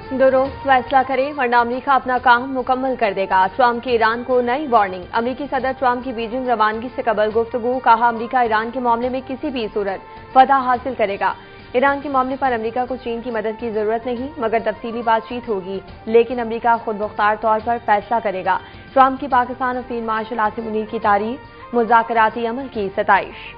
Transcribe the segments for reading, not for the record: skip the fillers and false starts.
दुरुस्त फैसला करें वरना अमेरिका अपना काम मुकम्मल कर देगा। ट्रंप की ईरान को नई वार्निंग। अमेरिकी सदर ट्रंप की बीजिंग रवानगी से कबल गुफ्तगू। कहा अमेरिका ईरान के मामले में किसी भी सूरत फतह हासिल करेगा। ईरान के मामले पर अमेरिका को चीन की मदद की जरूरत नहीं, मगर तफसीली बातचीत होगी, लेकिन अमेरिका खुद मुख्तार तौर पर फैसला करेगा। ट्रंप की पाकिस्तान और फील्ड मार्शल आसिम मुनीर की तारीफ। मुज़ाकराती अमल की सताइश।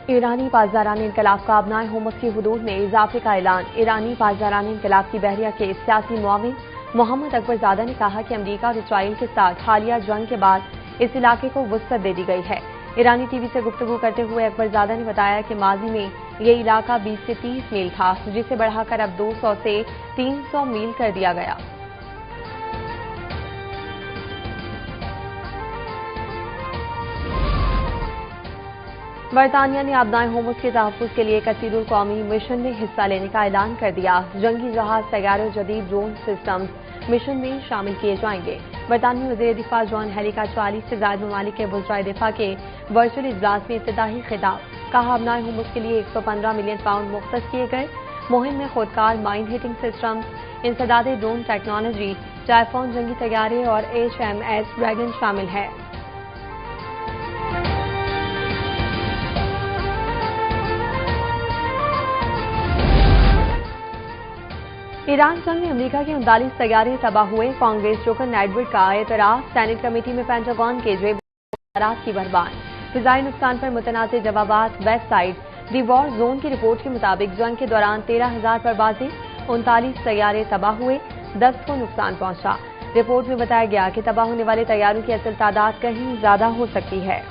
ईरानी पासदारान इनकलाब का अबनाए हुमस की हुदूद में इजाफे का ऐलान। ईरानी पासदारान इनकलाब की बहरिया के सियासी मुआविन मोहम्मद अकबरजादा ने कहा कि अमेरिका और इसराइल के साथ हालिया जंग के बाद इस इलाके को वुसअत दे दी गई है। ईरानी टीवी से गुफ्तगू करते हुए अकबरजादा ने बताया कि माजी में ये इलाका 20 से 30 मील था, जिसे बढ़ाकर अब 200 से 300 मील कर दिया गया। बरतानिया ने अबनाए होमस के तहफ़्फ़ुज़ के लिए कसीरुल कौमी मिशन में हिस्सा लेने का ऐलान कर दिया। जंगी जहाज, तैयारों, जदीद ड्रोन सिस्टम्स मिशन में शामिल किए जाएंगे। बरतानवी वज़ीर दिफा जॉन हेली का 40 से ज़ायद ममालिक के वज़राए दिफा के वर्चुअल इजलास में इफ्तिताही खिताब। कहा अबनाए होमस के लिए 115 मिलियन पाउंड मुख्तस किए गए। मुहिम में खुदकार माइन हिटिंग सिस्टम्स, इंसदादे ड्रोन टेक्नोलॉजी, टाइफॉन जंगी तैयारे और HMS ड्रैगन शामिल है। ईरान जंग में अमेरिका के 39 तैयारे तबाह हुए। कांग्रेस रुकन एडवर्ड का एतराफ। सेनेट कमेटी में पेंटागन के जेब की बरबाद। फिजाई नुकसान पर मुतनाज़ जवाबात। वेबसाइट दी वॉर जोन की रिपोर्ट के मुताबिक जंग के दौरान 13,000 परवाजें, 39 तैयारे तबाह हुए, 10 को नुकसान पहुंचा। रिपोर्ट में बताया गया कि तबाह होने वाले तैयारों की असल तादाद कहीं ज्यादा हो सकती है।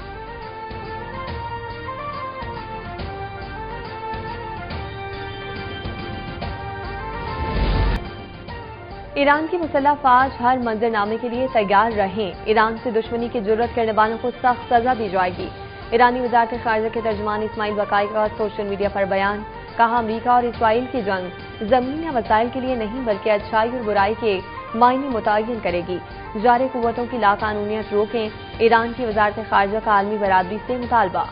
ईरान की मुसल्लह फाज हर मंजरनामे के लिए तैयार रहें। ईरान से दुश्मनी की जुर्रत करने वालों को सख्त सजा दी जाएगी। ईरानी वज़ारत ख़ारिजा के तर्जुमान इस्माइल बकाई का सोशल मीडिया पर बयान। कहा अमेरिका और इसराइल की जंग जमीन या वसाइल के लिए नहीं, बल्कि अच्छाई और बुराई के मायने मुतय्यन करेगी। जारी कुव्वतों की लाकानूनियत रोकें। ईरान की वज़ारत ख़ारिजा का आलमी बरादरी से मुतालबा।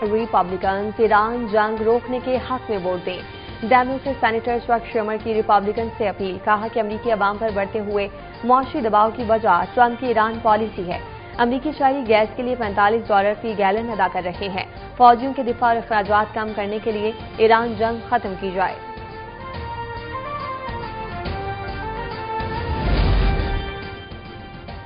रिपब्लिकन ईरान जंग रोकने के हक में वोट दें। डेमोक्रेट सेनेटर चक शमर की रिपब्लिकन से अपील। कहा कि अमरीकी अवाम पर बढ़ते हुए मुआशी दबाव की वजह ट्रंप की ईरान पॉलिसी है। अमरीकी शहरी गैस के लिए $45 फी गैलन अदा कर रहे हैं। फौजियों के दिफा और अखराजात कम करने के लिए ईरान जंग खत्म की जाए।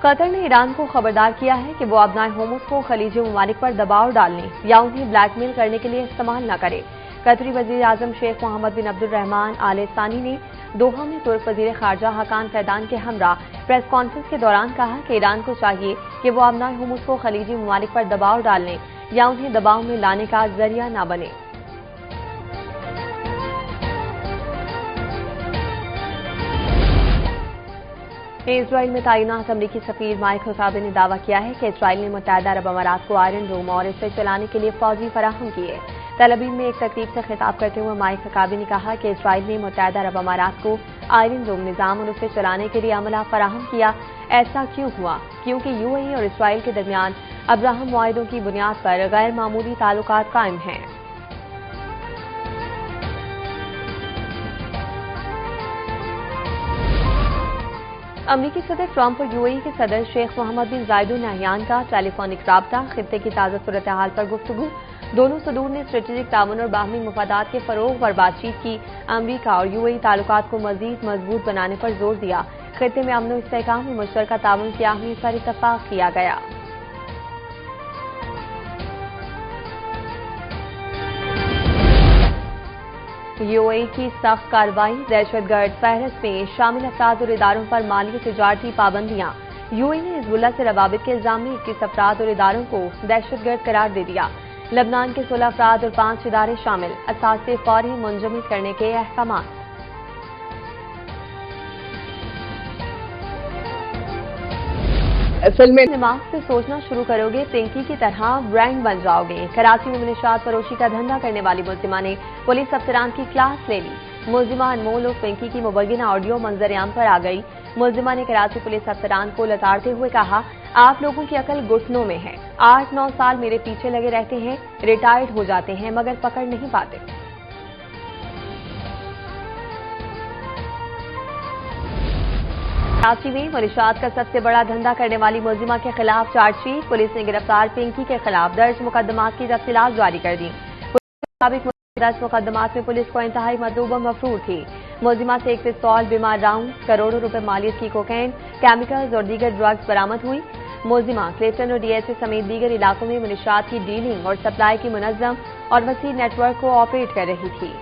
कतर ने ईरान को खबरदार किया है कि वो अबनाए होमस को खलीजी ममालिक पर दबाव डालने या उन्हें ब्लैकमेल करने के लिए इस्तेमाल न करे। कतरी वजीर आजम शेख मोहम्मद बिन अब्दुर्रहमान आल सानी ने दोहा में तुर्क वजीर खारजा हकान फैदान के हमरा प्रेस कॉन्फ्रेंस के दौरान कहा कि ईरान को चाहिए कि वो अबनाए होमस को खलीजी ममालिक पर दबाव डालने या उन्हें दबाव में लाने का जरिया न बने। इजराइल में तैनात अमरीकी सफीर माइक हुकाबे ने दावा किया है कि इजराइल ने मुत्तहिदा अरब अमारात को आयरन डोम और इसे चलाने के लिए फौजी फराहम किए। तेल अवीव में एक तकरीब से खिताब करते हुए माइक हुकाबे ने कहा कि इजराइल ने मुत्तहिदा अरब अमारात को आयरन डोम निजाम और उसे चलाने के लिए अमला फराहम किया। ऐसा क्यों हुआ? क्योंकि UAE और इजराइल के दरमियान अब्राहम मुआहिदों की बुनियाद पर गैर मामूली ताल्लुकात कायम हैं। अमरीकी सदर ट्रंप और UAE के सदर शेख मोहम्मद बिन जायद अल नहयान का टेलीफोनिक राब्ता। खित्ते की ताज़ा सूरत हाल पर गुफ्तगू। दोनों सदूर ने स्ट्रेटेजिक ताउन और बाहमी मुफादात के फरोग पर बातचीत की। अमरीका और UAE ताल्लुकात को मजीद मजबूत बनाने पर जोर दिया। खित्ते में अमन और इस्तेहकाम और मुश्तरका ताउन की अहमियत पर इत्तफाक किया गया। UAE की सख्त कार्रवाई। दहशतगर्द फहरिस्त में शामिल अफराद और इदारों पर माली तिजारती पाबंदियां। UAE ने हिजबुल्लाह से रवाबित के इल्जाम में 21 अफराद और इदारों को दहशतगर्द करार दे दिया। लबनान के 16 अफराद और 5 इदारे शामिल। असासे फौरी मुंजमद करने के अहकाम। اصل میں دماغ سے سوچنا شروع کروگے پنکی کی طرح برانڈ بن جاؤ گے۔ کراچی میں منشیات فروشی کا دھندا کرنے والی ملزمہ نے پولیس افسران کی کلاس لے لی۔ ملزمہ انمول اور پنکی کی مبینہ آڈیو منظر عام پر آ گئی۔ ملزمہ نے کراچی پولیس افسران کو لتاڑتے ہوئے کہا، آپ لوگوں کی عقل گھٹنوں میں ہے، 8-9 سال میرے پیچھے لگے رہتے ہیں، ریٹائرڈ ہو جاتے ہیں مگر پکڑ نہیں پاتے۔ کراچی میں منشیات کا سب سے بڑا دھندا کرنے والی ملزمہ کے خلاف چارج شیٹ، پولیس نے گرفتار پنکی کے خلاف درج مقدمات کی تفصیلات جاری کر دی۔ پولیس کے مطابق درج مقدمات میں پولیس کو انتہائی مطلوب و مفرور تھی۔ ملزمہ سے ایک پستول، بیمار راؤنڈ، کروڑوں روپے مالیت کی کوکین، کیمیکلز اور دیگر ڈرگز برآمد ہوئی۔ ملزمہ کلیفٹن اور ڈی ایچ اے سمیت دیگر علاقوں میں منشیات کی ڈیلنگ اور سپلائی کی منظم اور وسیع نیٹ ورک کو آپریٹ کر رہی تھی۔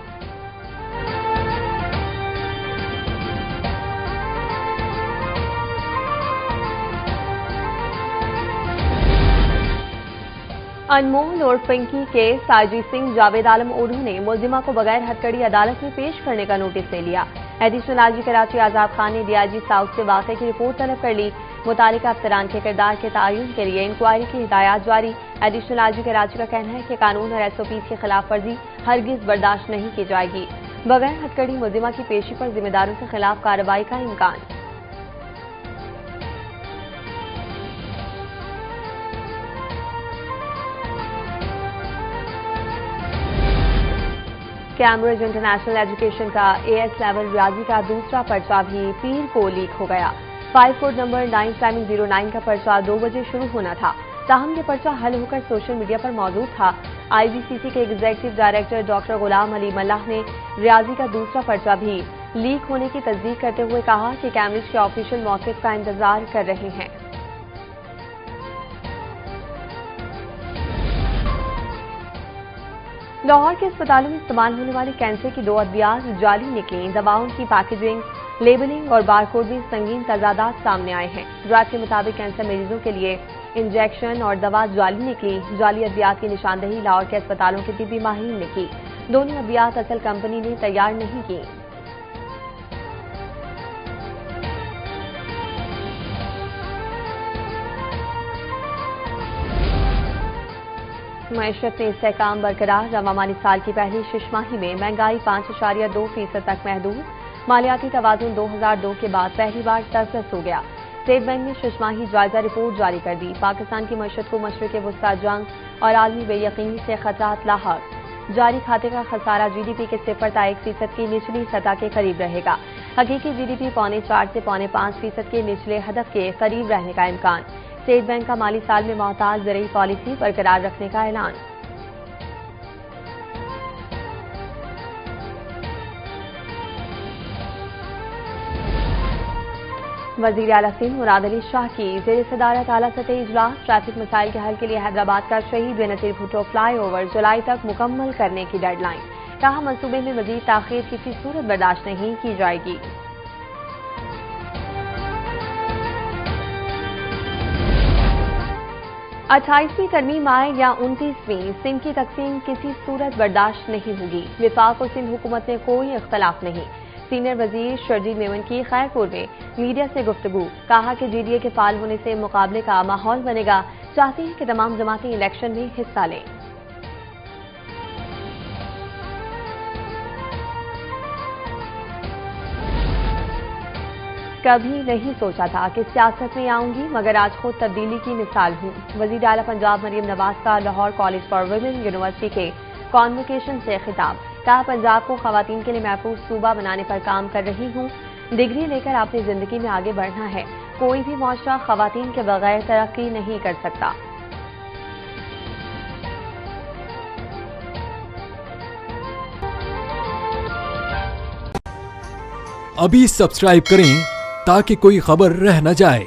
انمول اور پنکی کے ساجی سنگھ جاوید عالم اوڈھو نے ملزمہ کو بغیر ہتھکڑی عدالت میں پیش کرنے کا نوٹس لے لیا۔ ایڈیشنل آئی جی کراچی آزاد خان نے ڈی آئی جی ساؤتھ سے واقعے کی رپورٹ طلب کر لی۔ متعلقہ افسران کے کردار کے تعین کے لیے انکوائری کی ہدایات جاری۔ ایڈیشنل آئی جی کراچی کا کہنا ہے کہ قانون اور ایس او پیز کی خلاف ورزی ہرگز برداشت نہیں کی جائے گی۔ بغیر ہتھکڑی ملزمہ کی پیشی پر ذمہ داروں کے خلاف کارروائی کا امکان۔ کیمبرج انٹرنیشنل ایجوکیشن کا اے ایس لیول ریاضی کا دوسرا پرچہ بھی پیر کو لیک ہو گیا۔ 5 کوڈ نمبر 9709 کا پرچہ 2 بجے شروع ہونا تھا، تاہم یہ پرچہ حل ہو کر سوشل میڈیا پر موجود تھا۔ آئی جی سی سی کے ایگزیکٹو ڈائریکٹر ڈاکٹر غلام علی ملّاح نے ریاضی کا دوسرا پرچہ بھی لیک ہونے کی تصدیق کرتے ہوئے کہا کہ کیمبرج کے آفیشیل موقف کا انتظار کر رہے ہیں۔ لاہور کے اسپتالوں میں استعمال ہونے والی کینسر کی 2 ادویات جعلی نکلیں۔ دواؤں کی پیکیجنگ، لیبلنگ اور بارکوڈ میں سنگین تضادات سامنے آئے ہیں۔ ڈرائیو کے مطابق کینسر مریضوں کے لیے انجیکشن اور دوا جعلی نکلی۔ جعلی ادویات کی نشاندہی لاہور کے اسپتالوں کے طبی ماہرین نے کی۔ دونوں ادویات اصل کمپنی نے تیار نہیں کی۔ معیشت میں استحکام برقرار، رواں مالی سال کی پہلی 6 ماہی میں مہنگائی 5.2% تک محدود۔ مالیاتی توازن 2002 کے بعد پہلی بار سرپلس ہو گیا۔ اسٹیٹ بینک نے 6 ماہی جائزہ رپورٹ جاری کر دی۔ پاکستان کی معیشت کو مشرق وسطی جنگ اور عالمی بے یقینی سے خطرات لاحق۔ جاری کھاتے کا خسارہ جی ڈی پی کے 0.1% کی نچلی سطح کے قریب رہے گا۔ حقیقی جی ڈی پی 4.25 سے 5.5% کے نچلے ہدف کے قریب رہنے کا امکان۔ اسٹیٹ بینک کا مالی سال میں محتاط زرعی پالیسی برقرار رکھنے کا اعلان۔ وزیر اعلیٰ سندھ مراد علی شاہ کی زیر صدارت اعلیٰ سطحی اجلاس۔ ٹریفک مسائل کے حل کے لیے حیدرآباد کا شہید بے نظیر بھٹو فلائی اوور جولائی تک مکمل کرنے کی ڈیڈ لائن۔ کہا منصوبے میں مزید تاخیر کسی صورت برداشت نہیں کی جائے گی۔ 28ویں ترمیم آئے یا 29ویں، سندھ کی تقسیم کسی صورت برداشت نہیں ہوگی۔ وفاق اور سندھ حکومت میں کوئی اختلاف نہیں۔ سینئر وزیر شرجیل میمن کی خیرپور میں میڈیا سے گفتگو، کہا کہ جی ڈی اے کے فعال ہونے سے مقابلے کا ماحول بنے گا، چاہتے ہیں کہ تمام جماعتیں الیکشن میں حصہ لیں۔ کبھی نہیں سوچا تھا کہ سیاست میں آؤں گی، مگر آج خود تبدیلی کی مثال ہوں۔ وزیر اعلیٰ پنجاب مریم نواز کا Lahore college for women university کے کانوکیشن سے خطاب، کہا پنجاب کو خواتین کے لیے محفوظ صوبہ بنانے پر کام کر رہی ہوں۔ ڈگری لے کر اپنی زندگی میں آگے بڑھنا ہے۔ کوئی بھی معاشرہ خواتین کے بغیر ترقی نہیں کر سکتا۔ ابھی سبسکرائب کریں تاکہ کوئی خبر رہ نہ جائے۔